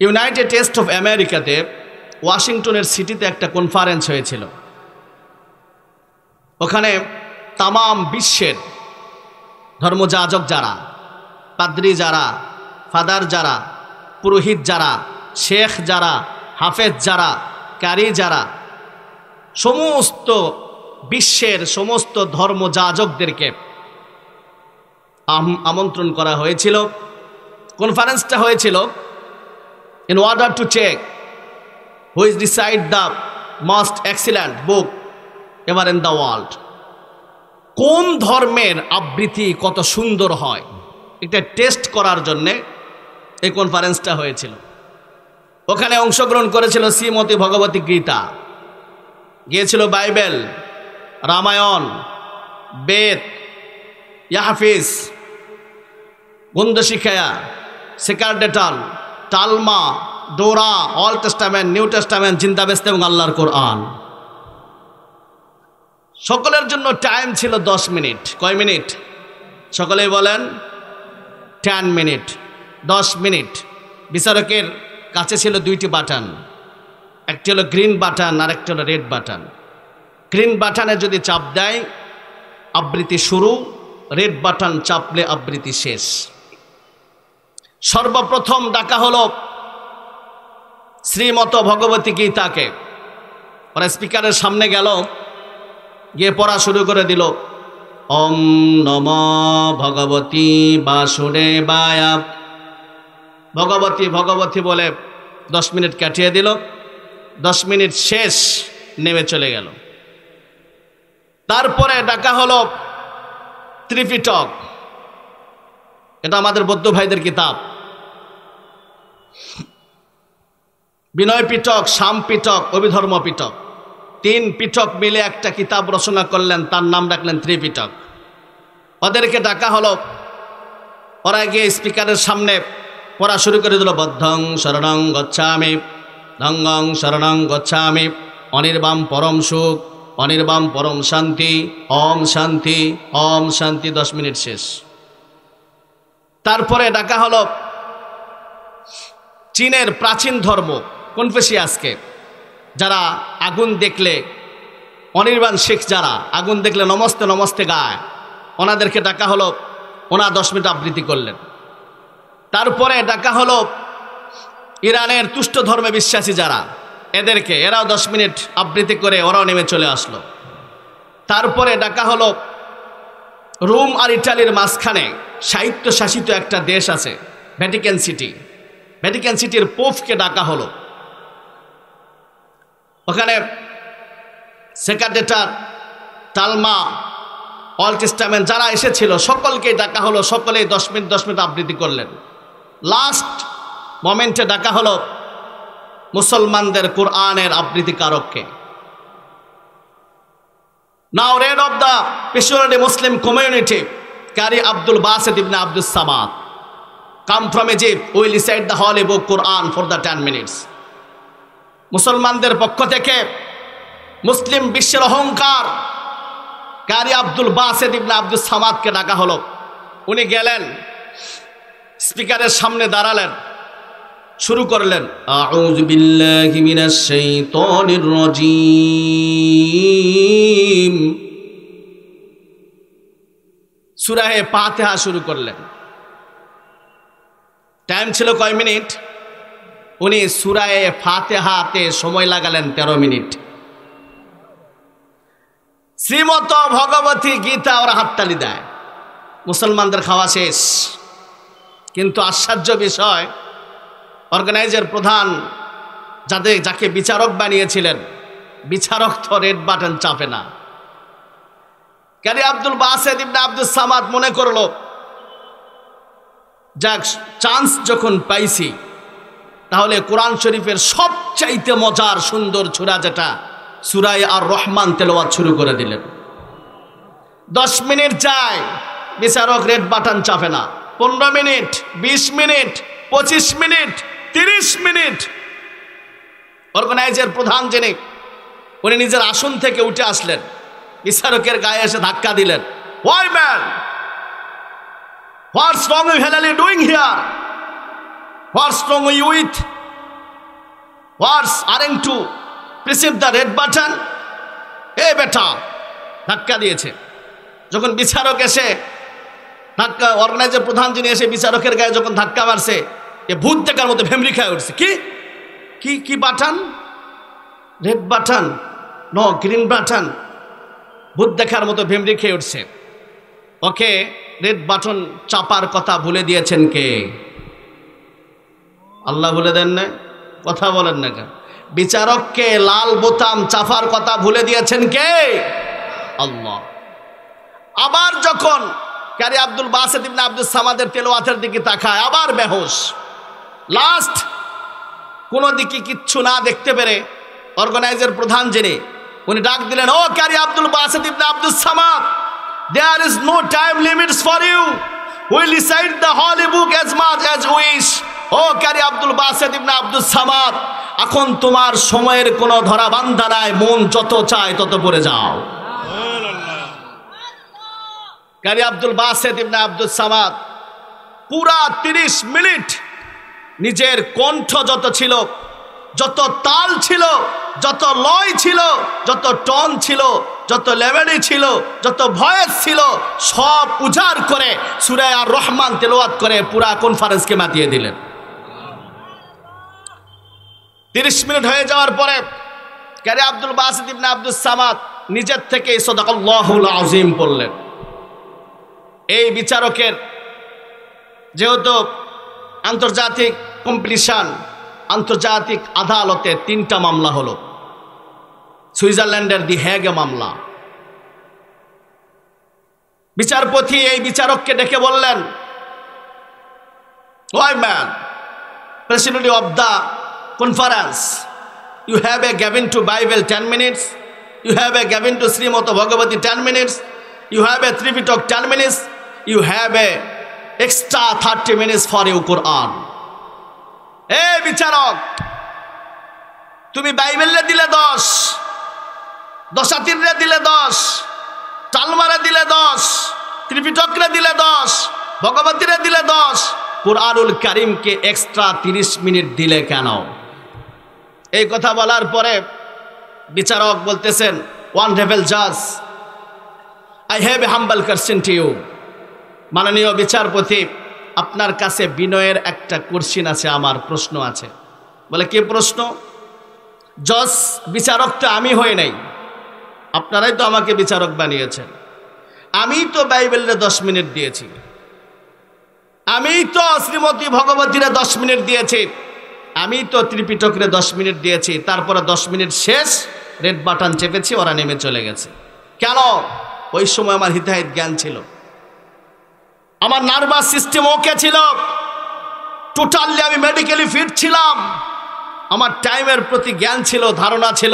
United states of আমেরিকাতে ওয়াশিংটনের সিটিতে একটা কনফারেন্স হয়েছিল। ওখানে তামাম বিশ্বের ধর্মযাজক যারা, পাদ্রী যারা, ফাদার যারা, পুরোহিত যারা, শেখ যারা, হাফেজ যারা, কারি যারা, সমস্ত বিশ্বের সমস্ত ধর্মযাজকদেরকে আমন্ত্রণ করা হয়েছিল। কনফারেন্সটা হয়েছিল in order to check who is decide the most excellent book ever in the world, কোন ধর্মের আবৃত্তি কত সুন্দর হয় এটা টেস্ট করার জন্যে এই কনফারেন্সটা হয়েছিল। ওখানে অংশগ্রহণ করেছিল শ্রীমতী ভগবতী গীতা, গিয়েছিল বাইবেল, রামায়ণ, বেদ, ইয়াহাফিজ, গন্ধশিখায়া, সেকারডেটাল, টালমা, ডোরা, অল টেস্টামেন্ট, নিউ টেস্টামেন্ট, জিন্দাবেস্ত এবং আল্লাহর কোরআন। সকলের জন্য টাইম ছিল 10 মিনিট। কয় মিনিট? সকলেই বলেন 10 মিনিট। 10 মিনিট। বিচারকের কাছে ছিল 2টি বাটন, একটি হলো গ্রিন বাটন আর একটি হলো রেড বাটন। গ্রিন বাটনে যদি চাপ দেয় আবৃত্তি শুরু, রেড বাটন চাপলে আবৃত্তি শেষ। সর্বপ্রথম ডাকা হলো শ্রীমত ভগবতী গীতাকে। ওরা স্পিকারের সামনে গেল, গিয়ে পড়া শুরু করে দিল, ওম নমো ভগবতী বাসুদেবায়। ভগবতী ভগবতী বলে 10 মিনিট কাটিয়ে দিল। 10 মিনিট শেষ, নেমে চলে গেল। তারপরে ডাকা হলো ত্রিপিটক। এটা আমাদের বৌদ্ধ ভাইদের কিতাব। বিনয় পিটক, শাম পিটক, অভিধর্ম পিটক, 3 পিটক মিলে একটা কিতাব রচনা করলেন, তার নাম রাখলেন ত্রিপিটক। ওদেরকে ডাকা হলো। ওরা গিয়ে স্পিকারের সামনে পড়া শুরু করে দিল, বদ্ধং শরণং গচ্ছামি, ধঙ্গং শরণং গচ্ছামি, অনির্বাম পরম সুখ, অনির্বাম পরম শান্তি, ওম শান্তি, ওম শান্তি। 10 মিনিট শেষ। তারপরে ডাকা হলো চীনের প্রাচীন ধর্ম কনফুসিয়াসকে, যারা আগুন দেখলে, অনির্বাণ শিখ যারা আগুন দেখলে নমস্তে নমস্তে গায়, ওনাদেরকে ডাকা হলো। ওনা 10 মিনিট আবৃত্তি করলেন। তারপরে ডাকা হলো ইরানের তুষ্ট ধর্মে বিশ্বাসী যারা, এদেরকে, এরাও 10 মিনিট আবৃত্তি করে ওরাও নেমে চলে আসলো। তারপরে ডাকা হলো রোম আর ইটালির মাঝখানে সাহিত্য শাসিত একটা দেশ আছে, ভ্যাটিকান সিটি। ভ্যাটিকান সিটির পোপকে ডাকা হলো। ওখানে সেকারডেটার, টালমা, অল টেস্টামেন্ট যারা এসেছিল সকলকে ডাকা হলো। সকলেই 10 মিনিট আবৃত্তি করলেন। লাস্ট মোমেন্টে ডাকা হলো মুসলমানদের কোরআনের আবৃত্তিকারককে। Now read of the Peshawari Muslim community, Qari Abdul Basit ibn Abdus Samad, come from Egypt, will recite the Holy Book Quran for the 10 minutes. মুসলমানদের পক্ষ থেকে মুসলিম বিশ্বের অহংকার কারি আব্দুল বাসিত ইবনে আব্দুস সামাদকে ডাকা হলো। উনি গেলেন, স্পিকারের সামনে দাঁড়ালেন, শুরু করলেন, আউযু বিল্লাহি মিনাশ শাইতানির রাজীম, সূরা ফাতিহা শুরু করলেন। টাইম ছিল কয় মিনিট? উনি সূরা ফাতিহাতে সময় লাগালেন 13 মিনিট। শ্রীমত ভগবতী গীতা ওরা হাততালি দেয়। মুসলমানদের খাওয়া শেষ। কিন্তু আশ্চর্য বিষয়, অর্গানাইজার প্রধান যাকে বিচারক বানিয়েছিলেন, বিচারক তো রেড বাটন চাপে না। কারি আব্দুল বাসিত ইবনে আব্দুস সামাদ মনে করলো, যাক চান্স যখন পাইছি তাহলে কোরআন শরীফের সবচাইতে মজার সুন্দর সূরা যেটা সূরা আর রহমান তেলাওয়াত শুরু করে দিলেন। 10 মিনিট যায়, বিচারক রেড বাটন চাপে না। 15 minute, 20 minute, 25 minute, 30 minute. Organiser প্রধান যিনি, উনি নিজের আসন থেকে উঠে আসলেন, বিচারকের গায়ে এসে ধাক্কা দিলেন। Why man? What's wrong with you doing here? What's wrong with What's aren't to press the red button? এ বেটা, ধাক্কা দিয়েছে। যখন বিচারক এসে ধাক্কা, অর্গানাইজার প্রধান যিনি এসে বিচারকের গায়ে যখন ধাক্কা মারছে, এ ভূত দেখার মতো ভেমরি খায় উঠছে। কি কি কি button? Red button, no green button. ভূত দেখার মতো ভেমরি খেয়ে উঠছে। ওকে রেড বাটন চাপার কথা ভুলে দিয়েছেন কে? আল্লাহ বলে দেন না? কথা বলেন না কেন? বিচারককে লাল বোতাম চাপার কথা ভুলে দিয়েছেন কে? আল্লাহ। আবার যখন কারি আব্দুল বাসিত ইবনে আব্দুস সামাদের তেলাওয়াতের দিকে তাকায়, আবার বেহুশ। লাস্ট কোনো দিকে কিচ্ছু না দেখতে পেরে অর্গানাইজার প্রধান যিনি, উনি ডাক দিলেন, ও কারি আব্দুল বাসিত ইবনে Abdus Samad, there is no time limits for you, we recite the holy book as much as wish. ও কারি আব্দুল বাসিত ইবনে আব্দুস সামাদ, এখন তোমার সময়ের কোনো ধরা বান্ধা নাই, মন যত চায় তত পড়ে যাও। কারি আব্দুল বাসিত ইবনে আব্দুস সামাদ পুরা 30 মিনিট নিজের কণ্ঠ যত ছিল, যত তাল ছিল, যত লয় ছিল, যত টন ছিল, যত লেভেলি ছিল, যত ভয়েস ছিল, সব উজাড় করে সূরা আর রহমান তেলাওয়াত করে পুরা কনফারেন্সকে মাতিয়ে দিলেন। 30 মিনিট হয়ে যাওয়ার পরে কারি আব্দুল বাসিত ইবনে আব্দুস সামাদ নিজের থেকে সাদাকাল্লাহুল আযীম পড়লেন। এই বিচারকের যেহেতু আন্তর্জাতিক কম্পিটিশন, আন্তর্জাতিক আদালতে 3টা মামলা হলো। সুইজারল্যান্ডের দি হেগে মামলা। বিচারপতি এই বিচারককে ডেকে বললেন, ওই man, president of the conference, you have a given to Bible 10 minutes, you have a given to Srimad Bhagavati 10 minutes, you have a Tripitaka 10 minutes, you have a extra 30 minutes for your Quran. এ বিচারক, তুমি বাইবেলে দিলে 10, দশাতীরে দিলে 10, টালমারে দিলে 10, ত্রিপিটকরে দিলে 10, ভগবতীরে দিলে 10, কুরআনুল কারীমকে extra 30 minute দিলে কেন? এই কথা বলার পরে বিচারক বলতেছেন, ওয়ান্ডারফুল জাজ, I have a humble question to you. মাননীয় বিচারপতি, আপনার কাছে বিনয়ের একটা কোশ্চেন আছে, আমার প্রশ্ন আছে। বলে, কি প্রশ্ন? জজ, বিচারক তো আমি হই নাই, আপনারাই তো আমাকে বিচারক বানিয়েছেন। আমি তো বাইবেলে 10 মিনিট দিয়েছি, আমি তো শ্রীমতী ভগবতীরে 10 মিনিট দিয়েছি, আমি তো ত্রিপিটকরে 10 মিনিট দিয়েছি, তারপরে 10 মিনিট শেষ, রেড বাটন চেপেছি, ওরা নেমে চলে গেছে। কেন? ওই সময় আমার হিতাহিত জ্ঞান ছিল, আমার নার্ভাস সিস্টেম ওকে ছিল, টোটালি আমি মেডিকেলি ফিট ছিলাম, আমার টাইমের প্রতি জ্ঞান ছিল, ধারণা ছিল।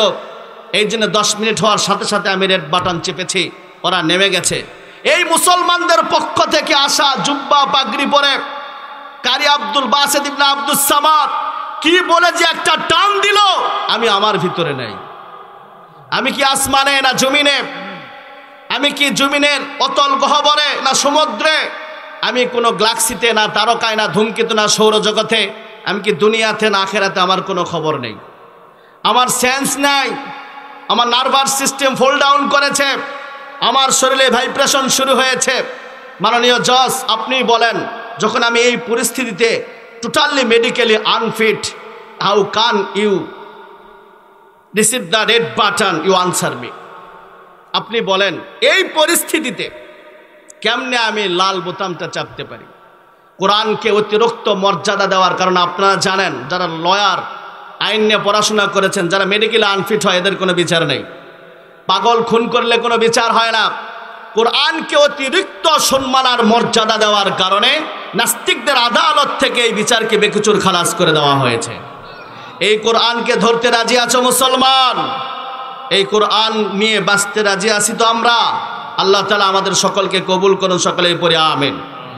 এই জন্য 10 মিনিট হওয়ার সাথে সাথে আমি রেড বাটন চেপেছি, ওরা নেমে গেছে। এই মুসলমানদের পক্ষ থেকে আসা জুব্বা পাগড়ি পরে কারি আব্দুল বাসিত ইবনে আব্দুস সামাদ কি বলে যে একটা টান দিল, আমি আমার ভিতরে নাই। আমি কি আসমানে না জমিনে? আমি কি জমিনের অতল গহ্বরে না সমুদ্রে? আমি কোনো গ্যালাক্সিতে না তারকায় না ধূমকেতু না সৌরজগতে? আমি কি দুনিয়াতে না আখেরাতে? আমার কোনো খবর নেই, আমার সেন্স নাই। আমার নার্ভাস সিস্টেম ফল ডাউন করেছে, আমার শরীরে ভাইব্রেশন শুরু হয়েছে। মাননীয় জজ, আপনি বলেন, যখন আমি এই পরিস্থিতিতে totally medically unfit, how can you receive the red button? You answer me. আপনি বলেন, এই পরিস্থিতিতে কেমনে আমি লাল বোতামটা চাপতে পারি? কোরআনকে অতিরিক্ত মর্যাদা দেওয়ার কারণে আপনারা জানেন, যারা লয়ার, আইন নিয়ে পড়াশোনা করেছেন, যারা মেডিকেলি আনফিট হয়, এদের কোনো বিচার নেই। পাগল খুন করলে কোনো বিচার হয় না। কোরআনকে অতিরিক্ত সম্মান আর মর্যাদা দেওয়ার কারণে নাস্তিকদের আদালত থেকে এই বিচারকে বেকসুর খালাস করে দেওয়া হয়েছে। এই কোরআনকে ধরতে রাজি আছো মুসলমান? এই কোরআন নিয়ে বাঁচতে রাজি আছি তো আমরা? আল্লাহ তাআলা আমাদের সকলকে কবুল করুন, সকলেই পড়ি আমিন।